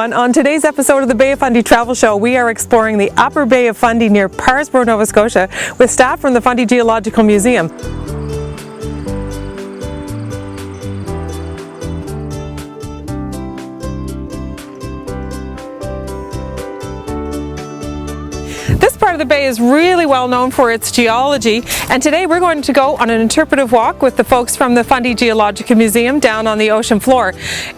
everyone. On today's episode of the Bay of Fundy Travel Show, we are exploring the Upper Bay of Fundy near Parrsboro, Nova Scotia, with staff from the Fundy Geological Museum. This part of the bay is really well known for its geology, and today we're going to go on an interpretive walk with the folks from the Fundy Geological Museum down on the ocean floor.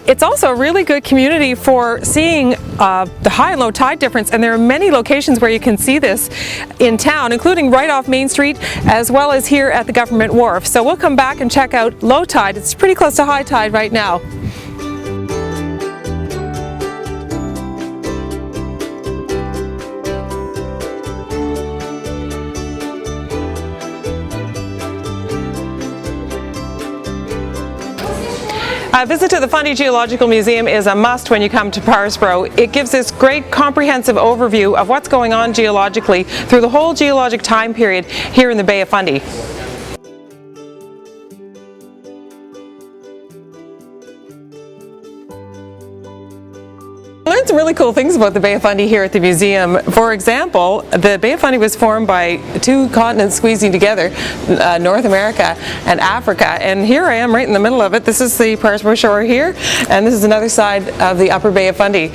It's also a really good community for seeing the high and low tide difference, and there are many locations where you can see this in town, including right off Main Street as well as here at the Government Wharf. So we'll come back and check out low tide. It's pretty close to high tide right now. A visit to the Fundy Geological Museum is a must when you come to Parrsboro. It gives this great comprehensive overview of what's going on geologically through the whole geologic time period here in the Bay of Fundy. I learned some really cool things about the Bay of Fundy here at the museum. For example, the Bay of Fundy was formed by two continents squeezing together, North America and Africa, and here I am right in the middle of it. This is the Parrsboro shore here, and this is another side of the Upper Bay of Fundy.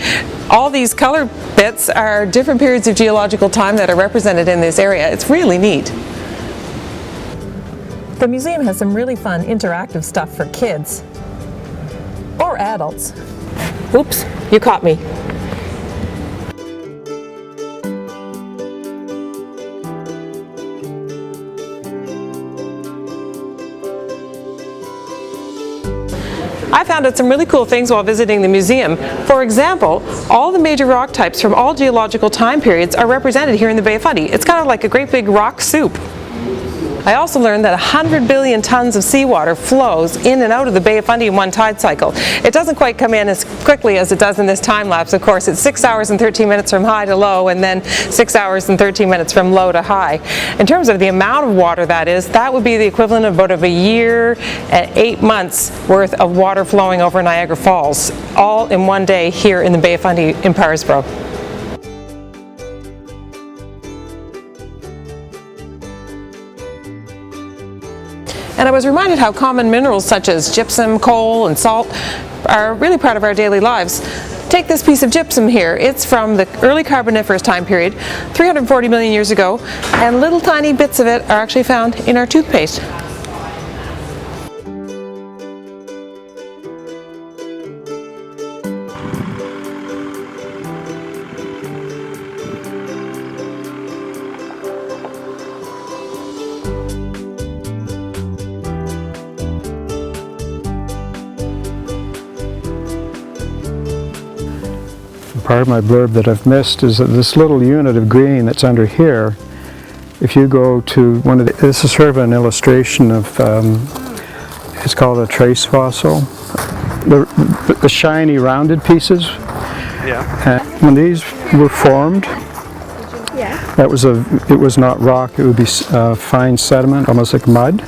All these color bits are different periods of geological time that are represented in this area. It's really neat. The museum has some really fun interactive stuff for kids or adults. Oops, you caught me. I found out some really cool things while visiting the museum. For example, all the major rock types from all geological time periods are represented here in the Bay of Fundy. It's kind of like a great big rock soup. I also learned that 100 billion tons of seawater flows in and out of the Bay of Fundy in one tide cycle. It doesn't quite come in as quickly as it does in this time lapse, of course. It's 6 hours and 13 minutes from high to low, and then 6 hours and 13 minutes from low to high. In terms of the amount of water that would be the equivalent of about a year and 8 months worth of water flowing over Niagara Falls, all in one day here in the Bay of Fundy in Parrsboro. And I was reminded how common minerals such as gypsum, coal, and salt are really part of our daily lives. Take this piece of gypsum here. It's from the early Carboniferous time period, 340 million years ago, and little tiny bits of it are actually found in our toothpaste. Part of my blurb that I've missed is that this little unit of green that's under here, if you go to one of this is sort of an illustration of, it's called a trace fossil. The shiny rounded pieces. Yeah. When these were formed, it was not rock, it would be fine sediment, almost like mud,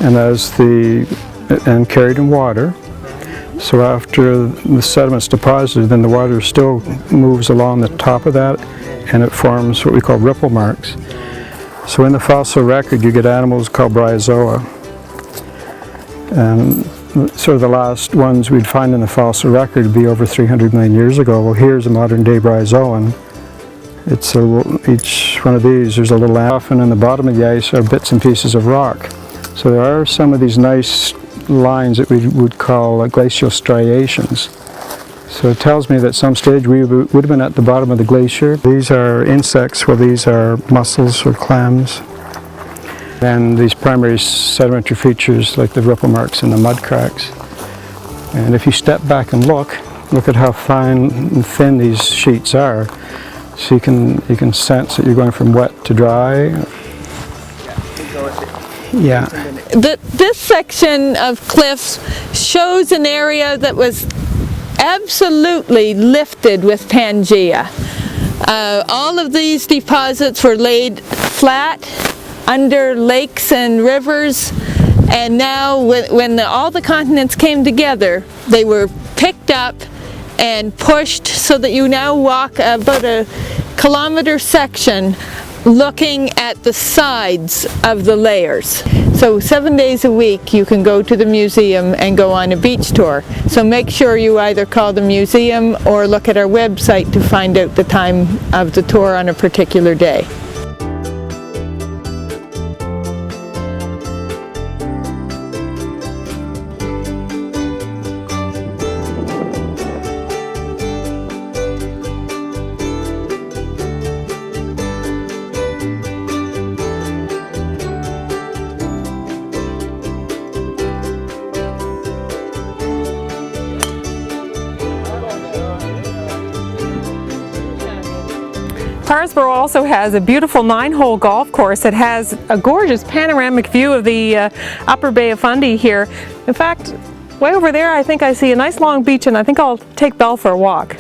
and carried in water. So after the sediment's deposited, then the water still moves along the top of that, and it forms what we call ripple marks. So in the fossil record you get animals called bryozoa. And sort of the last ones we'd find in the fossil record would be over 300 million years ago. Well, here's a modern day bryozoan. Each one of these, there's a little often in the bottom of the ice are bits and pieces of rock. So there are some of these nice lines that we would call glacial striations. So it tells me that at some stage we would have been at the bottom of the glacier. These are insects, well these are mussels or clams. And these primary sedimentary features like the ripple marks and the mud cracks. And if you step back and look at how fine and thin these sheets are. So you can sense that you're going from wet to dry. Yeah. This section of cliffs shows an area that was absolutely lifted with Pangea. All of these deposits were laid flat under lakes and rivers, and now when all the continents came together, they were picked up and pushed so that you now walk about a kilometer section looking at the sides of the layers. So 7 days a week you can go to the museum and go on a beach tour. So make sure you either call the museum or look at our website to find out the time of the tour on a particular day. Parrsboro also has a beautiful 9-hole golf course that has a gorgeous panoramic view of the upper Bay of Fundy here. In fact, way over there I think I see a nice long beach, and I think I'll take Belle for a walk.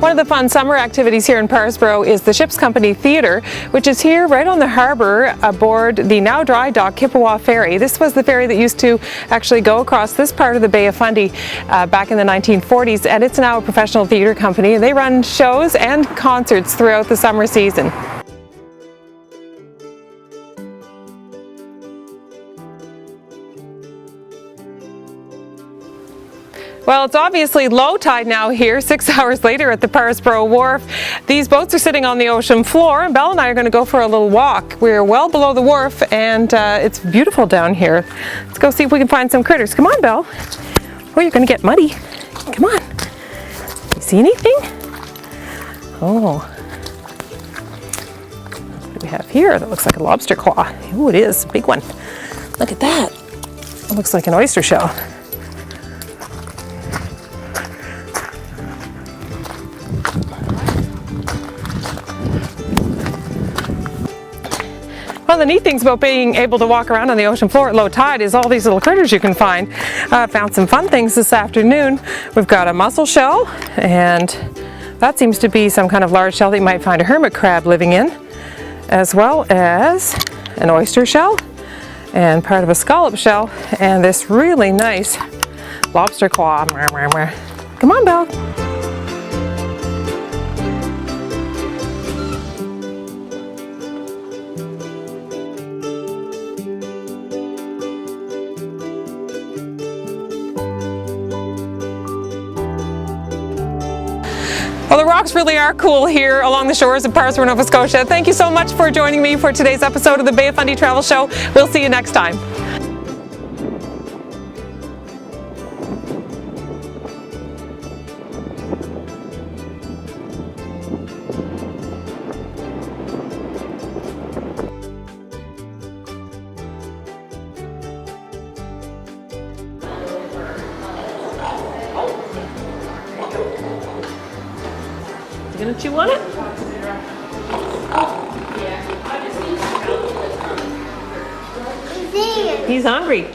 One of the fun summer activities here in Parrsboro is the Ship's Company Theatre, which is here right on the harbour aboard the now dry dock Chippewa Ferry. This was the ferry that used to actually go across this part of the Bay of Fundy back in the 1940s, and it's now a professional theatre company, and they run shows and concerts throughout the summer season. Well, it's obviously low tide now here, 6 hours later at the Parrsboro Wharf. These boats are sitting on the ocean floor, and Belle and I are going to go for a little walk. We're well below the wharf, and it's beautiful down here. Let's go see if we can find some critters. Come on, Belle. Oh, you're going to get muddy. Come on. You see anything? Oh. What do we have here? That looks like a lobster claw. Oh, it is. A big one. Look at that. It looks like an oyster shell. One of the neat things about being able to walk around on the ocean floor at low tide is all these little critters you can find. I found some fun things this afternoon. We've got a mussel shell, and that seems to be some kind of large shell that you might find a hermit crab living in, as well as an oyster shell and part of a scallop shell, and this really nice lobster claw. Come on, Belle. Well, the rocks really are cool here along the shores of Parrsboro, Nova Scotia. Thank you so much for joining me for today's episode of the Bay of Fundy Travel Show. We'll see you next time. You gonna chew on it? He's hungry.